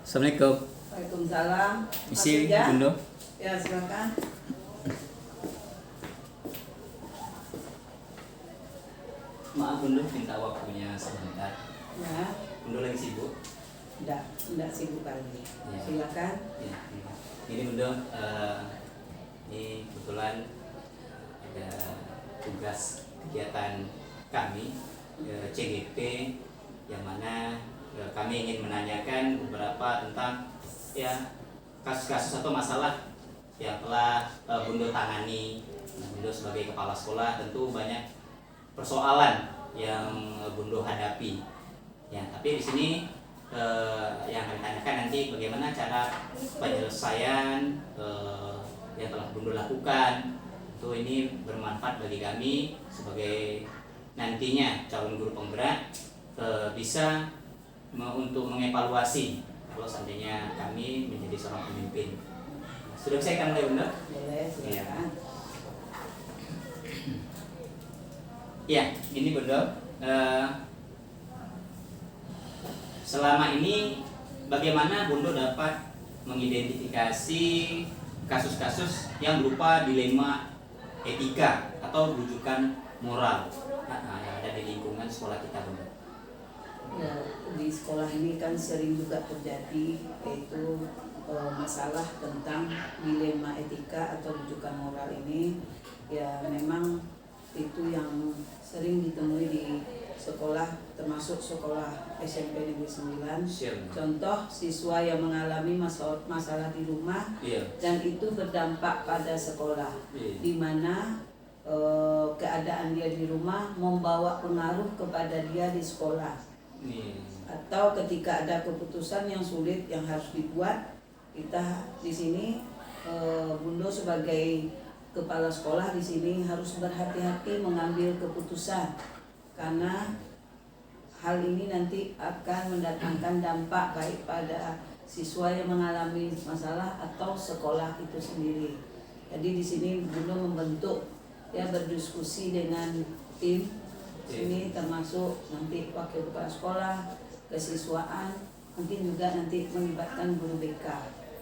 Assalamualaikum. Waalaikumsalam. Isi Mas Bunda. Ya, silakan. Maaf Bunda, minta waktunya sebentar. Ya, Bunda lagi sibuk. enggak sibuk kali. Ya. Silakan. Ya. Ini Bunda, ini kebetulan ada tugas kegiatan kami CGP yang mana kami ingin menanyakan beberapa tentang ya kasus-kasus atau masalah yang telah Bunda tangani. Bunda sebagai kepala sekolah tentu banyak persoalan yang Bunda hadapi. Ya, tapi di sini yang kami tanyakan nanti bagaimana cara penyelesaian yang telah Bunda lakukan. Tentu ini bermanfaat bagi kami sebagai nantinya calon guru penggerak bisa untuk mengevaluasi kalau seandainya kami menjadi seorang pemimpin. Sudah bisa kita mulai Bunda? Boleh, silakan. Ya, ini Bunda. Selama ini bagaimana Bunda dapat mengidentifikasi kasus-kasus yang berupa dilema etika atau rujukan moral yang ada di lingkungan sekolah kita Bunda? Ya, di sekolah ini kan sering juga terjadi yaitu masalah tentang dilema etika atau rujukan moral ini. Ya, memang itu yang sering ditemui di sekolah, termasuk sekolah SMP Negeri 9. Contoh siswa yang mengalami masalah di rumah, dan itu berdampak pada sekolah, di mana keadaan dia di rumah membawa pengaruh kepada dia di sekolah. Atau ketika ada keputusan yang sulit yang harus dibuat, kita di sini Bunda sebagai kepala sekolah di sini harus berhati-hati mengambil keputusan, karena hal ini nanti akan mendatangkan dampak baik pada siswa yang mengalami masalah atau sekolah itu sendiri. Jadi di sini Bunda membentuk berdiskusi dengan tim sini, termasuk nanti wakil kepala sekolah, kesiswaan, mungkin juga nanti melibatkan guru BK.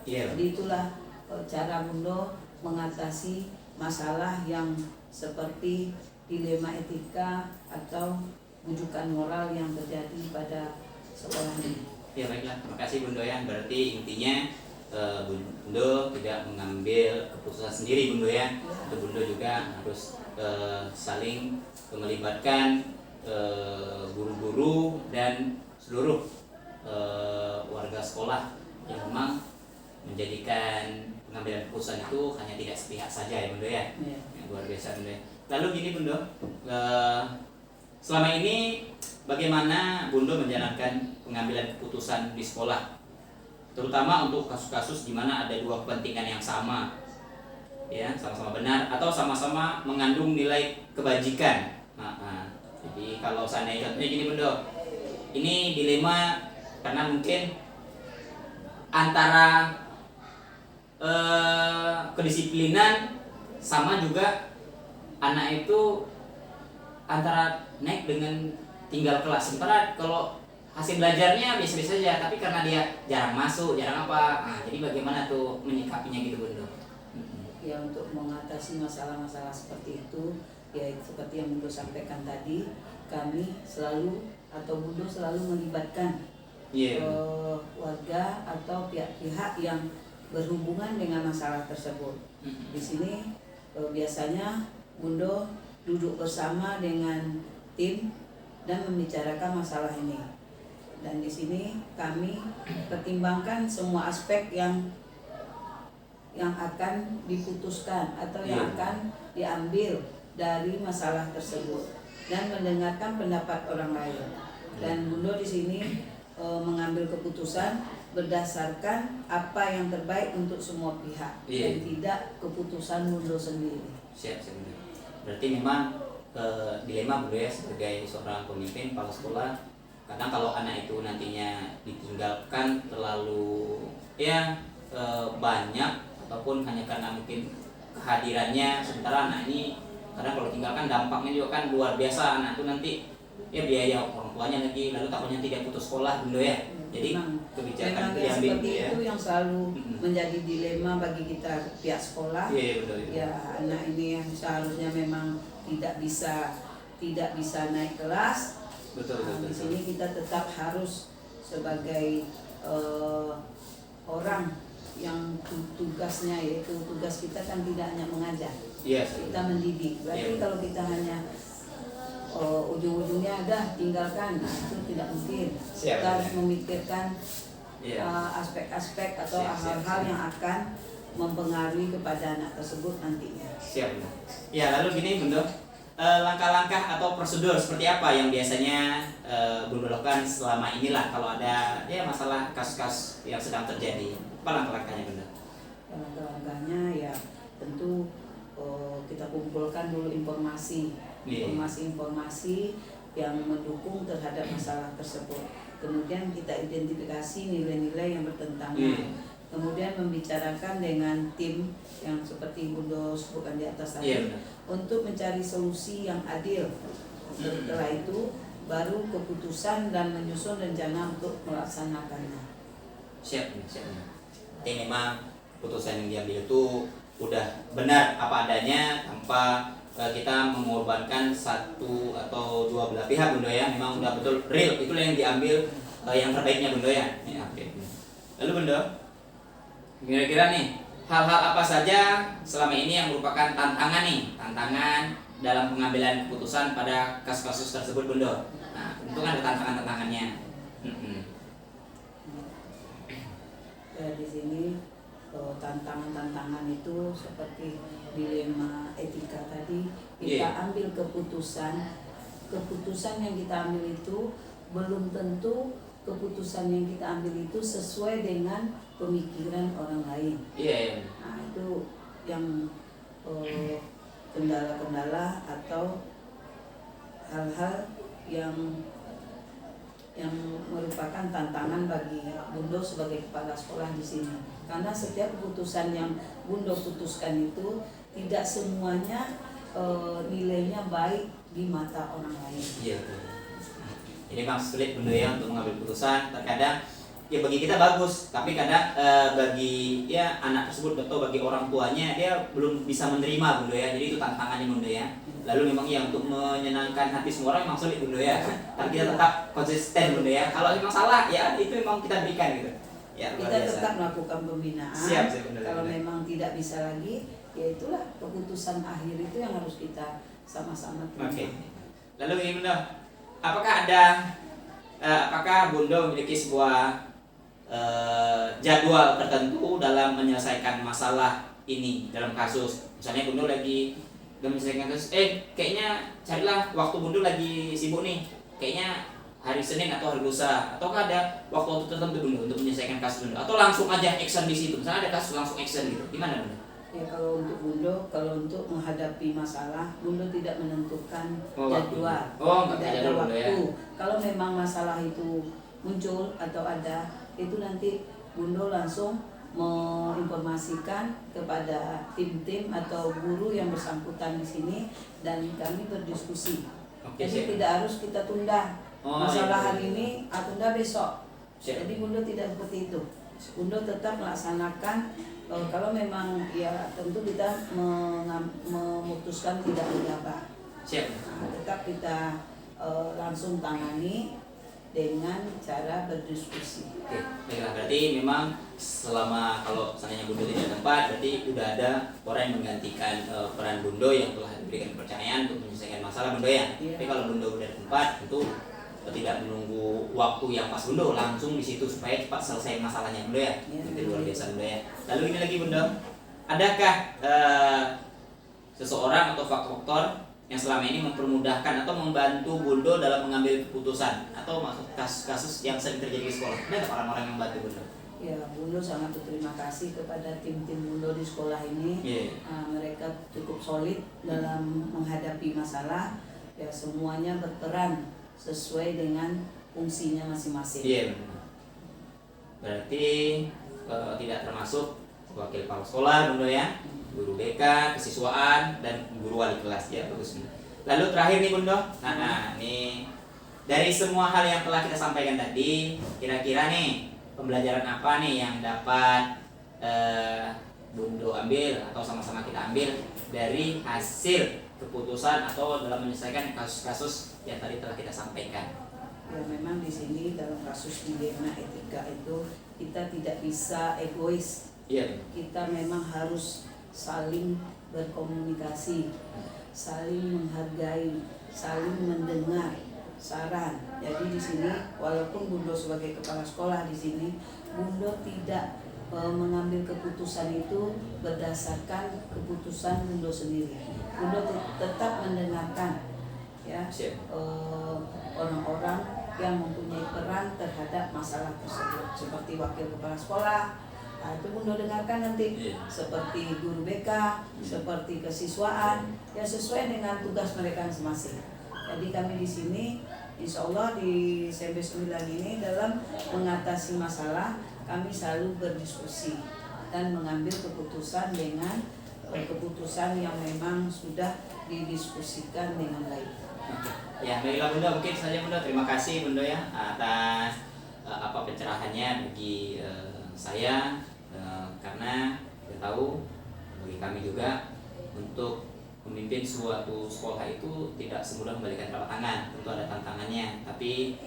Jadi itulah cara Bunda mengatasi masalah yang seperti dilema etika atau rujukan moral yang terjadi pada sekolah ini. Ya baiklah, terima kasih Bunda ya. Berarti intinya Bunda tidak mengambil keputusan sendiri Bunda ya. Bunda juga harus saling melibatkan guru-guru dan seluruh warga sekolah yang memang menjadikan pengambilan keputusan itu hanya tidak sepihak saja ya Bunda ya. Luar biasa Bunda. Lalu gini Bunda, selama ini bagaimana Bunda menjalankan pengambilan keputusan di sekolah, terutama untuk kasus-kasus di mana ada dua kepentingan yang sama, ya sama-sama benar atau sama-sama mengandung nilai kebajikan. Jadi kalau seandainya contohnya gini Bunda, ini dilema karena mungkin antara kedisiplinan sama juga anak itu antara naik dengan tinggal kelas. Sementara kalau hasil belajarnya biasa-biasa saja, tapi karena dia jarang masuk, jarang apa, jadi bagaimana tuh menyikapinya gitu Bunda? Ya, untuk mengatasi masalah-masalah seperti itu, ya seperti yang Bunda sampaikan tadi, kami selalu atau Bunda selalu melibatkan warga atau pihak-pihak yang berhubungan dengan masalah tersebut. Di sini biasanya Bunda duduk bersama dengan tim dan membicarakan masalah ini. Dan di sini kami pertimbangkan semua aspek yang akan diputuskan atau yang akan diambil dari masalah tersebut, dan mendengarkan pendapat orang lain. Dan Bunda di sini mengambil keputusan berdasarkan apa yang terbaik untuk semua pihak, dan tidak keputusan Bunda sendiri. Siap. Berarti memang dilema Bunda ya sebagai seorang pemimpin kepala sekolah. Kadang kalau anak itu nantinya ditinggalkan terlalu banyak ataupun hanya karena mungkin kehadirannya, sementara anak ini kadang kalau tinggalkan dampaknya juga kan luar biasa. Anak itu nanti biaya orang tuanya lagi, lalu takutnya tidak putus sekolah Bunda ya. Jadi kebijakan memang itu yang diambil seperti ya. itu yang selalu menjadi dilema bagi kita pihak sekolah. Iya betul. Ya anak ini yang seharusnya memang tidak bisa naik kelas. Betul. Di sini kita tetap harus sebagai orang yang tugasnya, yaitu tugas kita kan tidak hanya mengajar, kita mendidik. Berarti kalau kita hanya ujung-ujungnya tinggalkan, itu tidak mungkin. Kita harus memikirkan aspek-aspek atau hal-hal yang akan mempengaruhi kepada anak tersebut nantinya. Siap. Ya lalu gini Bunda, langkah-langkah atau prosedur seperti apa yang biasanya Bunda lakukan selama inilah kalau ada ya masalah kasus-kasus yang sedang terjadi? Apa langkah-langkahnya Bunda? Langkah-langkahnya ya tentu kita kumpulkan dulu informasi yang mendukung terhadap masalah tersebut. Kemudian kita identifikasi nilai-nilai yang bertentangan. Kemudian membicarakan dengan tim yang seperti Bunda sebutkan di atas tadi, untuk mencari solusi yang adil. Setelah itu baru keputusan dan menyusun rencana untuk melaksanakannya. Siap. Jadi memang keputusan yang diambil itu udah benar apa adanya tanpa kita mengorbankan satu atau dua belah pihak Bunda ya. Memang udah betul real, itulah yang diambil yang terbaiknya Bunda ya. Lalu Bunda, kira-kira nih hal-hal apa saja selama ini yang merupakan tantangan dalam pengambilan keputusan pada kasus-kasus tersebut Bunda? Nah, tentu kan ada tantangannya. Ya, di sini tantangan itu seperti dilema etika tadi. Kita ambil keputusan yang kita ambil itu belum tentu keputusan yang kita ambil itu sesuai dengan pemikiran orang lain. Nah, itu yang kendala-kendala atau hal-hal yang merupakan tantangan bagi Bunda sebagai kepala sekolah di sini. Karena setiap keputusan yang Bunda putuskan itu tidak semuanya nilainya baik di mata orang lain. Ini memang sulit Bunda ya untuk mengambil keputusan. Terkadang ya bagi kita bagus, tapi kadang bagi ya anak tersebut atau bagi orang tuanya dia belum bisa menerima Bunda ya. Jadi itu tantangannya Bunda ya. Lalu memang ya untuk menyenangkan hati semua orang memang sulit Bunda ya. Tapi kita tetap konsisten Bunda ya. Kalau memang salah ya itu memang kita berikan gitu. Ya, kita tetap melakukan pembinaan. Siap, kalau memang tidak bisa lagi, ya itulah keputusan akhir itu yang harus kita sama-sama terima. Lalu ini Bunda, apakah Bunda memiliki sebuah jadwal tertentu dalam menyelesaikan masalah ini dalam kasus? Misalnya Bunda lagi menyelesaikan kasus, kayaknya carilah waktu Bunda lagi sibuk nih, kayaknya hari Senin atau hari lusa, ataukah ada waktu tertentu Bunda untuk menyelesaikan kasus Bunda, atau langsung aja action di situ? Misalnya ada kasus langsung action gitu, gimana Bunda? Ya kalau untuk Bunda, kalau untuk menghadapi masalah, Bunda tidak menentukan jadwal, tidak ada waktu. Ya? Kalau memang masalah itu muncul atau ada, itu nanti Bunda langsung menginformasikan kepada tim-tim atau guru yang bersangkutan di sini dan kami berdiskusi. Jadi tidak harus kita tunda masalah hari ini atau tunda besok. Jadi Bunda tidak seperti itu. Bunda tetap melaksanakan. Kalau memang ya tentu kita memutuskan tidak berdebat. Tetap kita langsung tangani dengan cara berdiskusi. Baiklah, berarti memang selama kalau seandainya Bunda tidak tempat, berarti sudah ada orang yang menggantikan peran Bunda yang telah diberikan kepercayaan untuk menyelesaikan masalah Bunda ya. Tapi kalau Bunda sudah tempat, tentu tidak menunggu waktu yang pas Bunda, langsung di situ supaya cepat selesai masalahnya Bunda ya. Itu luar biasa Bunda ya. Lalu ini lagi Bunda, adakah seseorang atau faktor-faktor yang selama ini mempermudahkan atau membantu Bunda dalam mengambil keputusan atau masuk kasus-kasus yang sering terjadi di sekolah? Ada orang-orang yang membantu Bunda? Ya, Bunda sangat berterima kasih kepada tim-tim Bunda di sekolah ini. Mereka cukup solid dalam menghadapi masalah. Ya, semuanya berperan sesuai dengan fungsinya masing-masing. Berarti tidak termasuk wakil kepala sekolah Bunda ya, guru BK, kesiswaan, dan guru wali kelas ya, bagus. Lalu terakhir nih Bunda, nih dari semua hal yang telah kita sampaikan tadi, kira-kira nih pembelajaran apa nih yang dapat Bundo ambil atau sama-sama kita ambil dari hasil keputusan atau dalam menyelesaikan kasus-kasus yang tadi telah kita sampaikan? Ya memang di sini dalam kasus dilema etika itu kita tidak bisa egois. Iya. Kita memang harus saling berkomunikasi, saling menghargai, saling mendengar saran. Jadi di sini walaupun Bundo sebagai kepala sekolah di sini, Bundo tidak mengambil keputusan itu berdasarkan keputusan Bundo sendiri. Bundo tetap mendengarkan ya orang-orang yang mempunyai peran terhadap masalah tersebut, seperti wakil kepala sekolah. Nah, itu Bundo dengarkan nanti, seperti guru BK, seperti kesiswaan, ya sesuai dengan tugas mereka masing-masing. Jadi kami di sini, insya Allah di SMP 9 ini dalam mengatasi masalah, kami selalu berdiskusi dan mengambil keputusan dengan keputusan yang memang sudah didiskusikan dengan baik. Ya, baiklah Bunda, mungkin saja Bunda. Terima kasih Bunda ya atas pencerahannya bagi saya, karena kita tahu bagi kami juga untuk memimpin suatu sekolah itu tidak semudah membalikan telapak tangan, tentu ada tantangannya. Tapi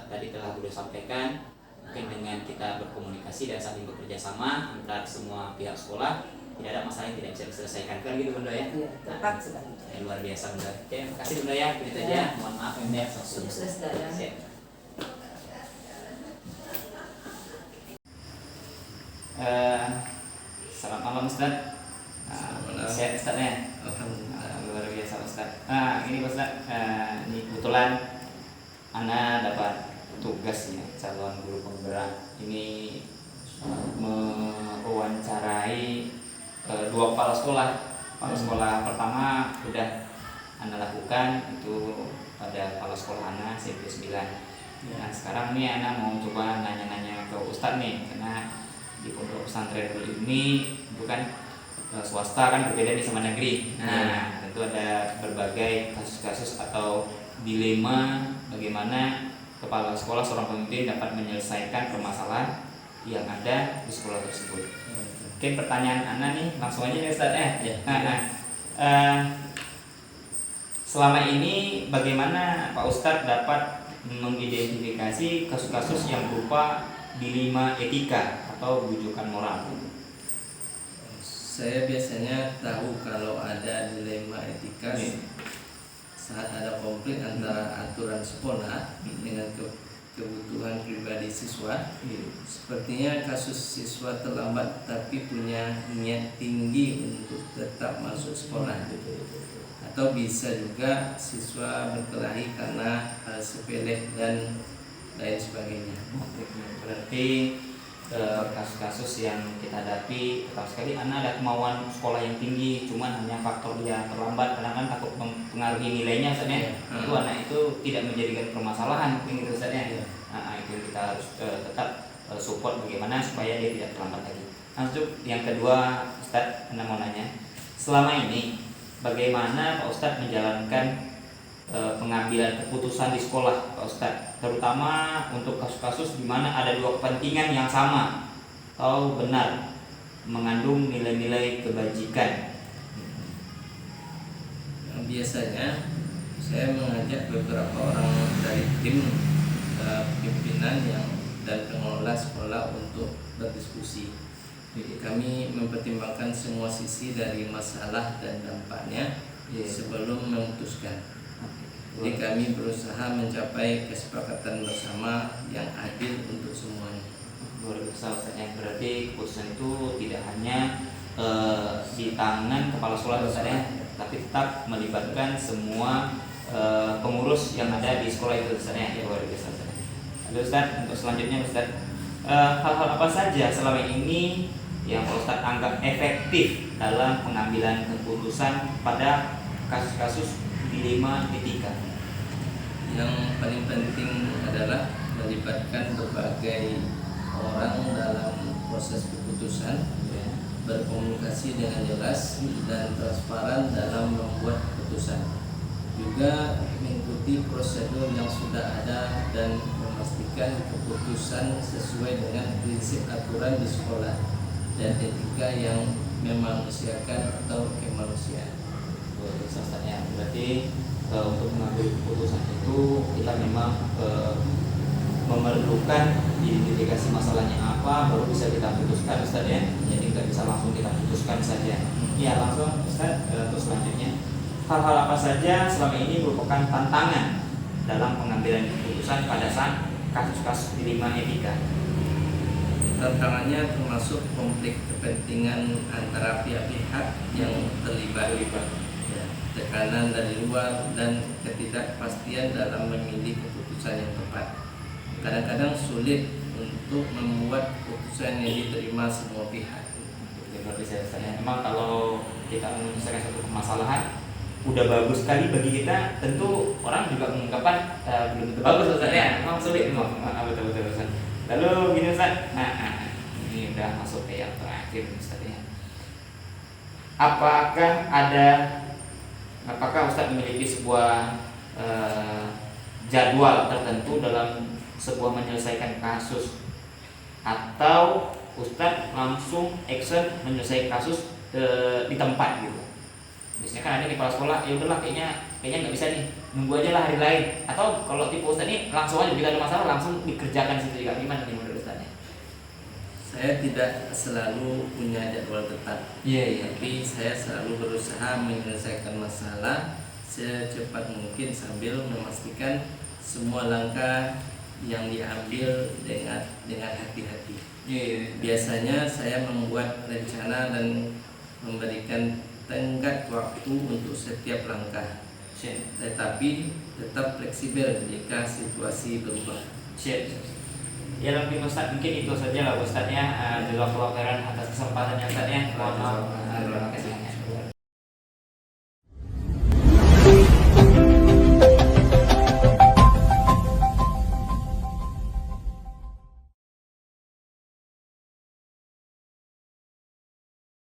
tadi telah Bunda sampaikan, mungkin dengan kita berkomunikasi dan saling bekerja sama antar semua pihak sekolah, tidak ada masalah yang tidak bisa diselesaikan, kan gitu Bunda ya? Iya, tepat sekali. Luar biasa Bunda. Oke, terima kasih Bunda ya. Begitu aja. Mohon maaf ya. Sukses dalam. Selamat malam Ustaz. Sehat Ustaz ya? Alhamdulillah. Luar biasa Ustaz. Ini Ustaz, ini kebetulan Ana dapat tugas ya, calon guru penggerak ini mewawancarai dua kepala sekolah. Kepala sekolah pertama udah Ana lakukan, itu pada kepala sekolah Ana SMP 9. Nah sekarang nih Ana mau coba nanya-nanya ke Ustaz nih, karena di pondok pesantren ini bukan swasta kan, berbeda nih sama negeri. Nah tentu ada berbagai kasus-kasus atau dilema bagaimana kepala sekolah, seorang pemimpin dapat menyelesaikan permasalahan yang ada di sekolah tersebut. Oke, pertanyaan Ana nih langsung aja nih Ustaz ya. Selama ini bagaimana Pak Ustadz dapat mengidentifikasi kasus-kasus yang berupa dilema etika atau bujukan moral? Saya biasanya tahu kalau ada dilema etika saat ada konflik antara aturan sekolah dengan kebutuhan pribadi siswa. Sepertinya kasus siswa terlambat tapi punya niat tinggi untuk tetap masuk sekolah. Atau bisa juga siswa berkelahi karena hal sepele dan lain sebagainya. Berarti kasus-kasus yang kita hadapi, pertama sekali ada kemauan sekolah yang tinggi, cuman hanya faktor dia terlambat karena kan takut mempengaruhi nilainya Ustaznya. Itu anak itu tidak menjadikan permasalahan, mungkin itu Ustaznya. Itu yang kita harus tetap support bagaimana supaya dia tidak terlambat lagi. Langsung yang kedua Ustaz, Anda mau nanya, selama ini bagaimana Pak Ustadz menjalankan pengambilan keputusan di sekolah Pak Ustadz, terutama untuk kasus-kasus di mana ada dua kepentingan yang sama atau benar mengandung nilai-nilai kebajikan? Biasanya saya mengajak beberapa orang dari tim pimpinan dan pengelola sekolah untuk berdiskusi. Jadi kami mempertimbangkan semua sisi dari masalah dan dampaknya sebelum memutuskan. Jadi kami berusaha mencapai kesepakatan bersama yang adil untuk semuanya. Luar biasa Ustaznya. Berarti keputusan itu tidak hanya di tangan kepala sekolah Ustaznya, tapi tetap melibatkan semua pengurus yang ada di sekolah itu Ustaznya. Ya, luar biasa Ustaz. Lalu Ustaz, untuk selanjutnya Ustaz, hal-hal apa saja selama ini yang Pak Ustadz anggap efektif dalam pengambilan keputusan pada kasus-kasus dilema etika? Yang paling penting adalah melibatkan berbagai orang dalam proses keputusan, berkomunikasi dengan jelas dan transparan dalam membuat keputusan. juga mengikuti prosedur yang sudah ada dan memastikan keputusan sesuai dengan prinsip aturan di sekolah dan etika yang memanusiakan atau kemanusiaan. Ustaz ya, berarti untuk mengambil keputusan itu kita memang memerlukan identifikasi masalahnya apa, baru bisa kita putuskan Ustaz ya. Jadi nggak bisa langsung kita putuskan saja. Ya langsung Ustaz untuk selanjutnya, hal-hal apa saja selama ini merupakan tantangan dalam pengambilan keputusan pada saat kasus-kasus dilema etika? Tantangannya termasuk konflik kepentingan antara pihak-pihak yang terlibat, ya, tekanan dari luar dan ketidakpastian dalam memilih keputusan yang tepat. Kadang-kadang sulit untuk membuat keputusan yang diterima semua pihak. Berarti saya memang kalau kita menyelesaikan satu permasalahan udah bagus sekali bagi kita, tentu orang juga mengungkapkan belum tentu bagus Ustaz ya, memang sulit memang. Betul Ustaz. Lalu gini Ustaz, ini udah masuk ke yang terakhir Ustaz ya. Apakah Ustaz memiliki sebuah jadwal tertentu dalam sebuah menyelesaikan kasus, atau Ustaz langsung action menyelesaikan kasus di tempat gitu? Biasanya kan ada di kepala sekolah, ya udahlah kayaknya nggak bisa nih, nunggu aja lah hari lain. Atau kalau tipe Ustaz ini langsung aja kita ada masalah langsung dikerjakan situ juga. Gimana nih menurut Ustaz? Saya tidak selalu punya jadwal tetap. Iya. Tapi saya selalu berusaha menyelesaikan masalah secepat mungkin sambil memastikan semua langkah yang diambil dengan hati-hati. Iya. Biasanya saya membuat rencana dan memberikan tenggat waktu untuk setiap langkah, tetapi tetap fleksibel jika situasi berubah. Ya mungkin Ustaz, mungkin itu saja lah Ustaz ya. Jazakallahu khairan atas kesempatannya Ustaz ya. Mohon maaf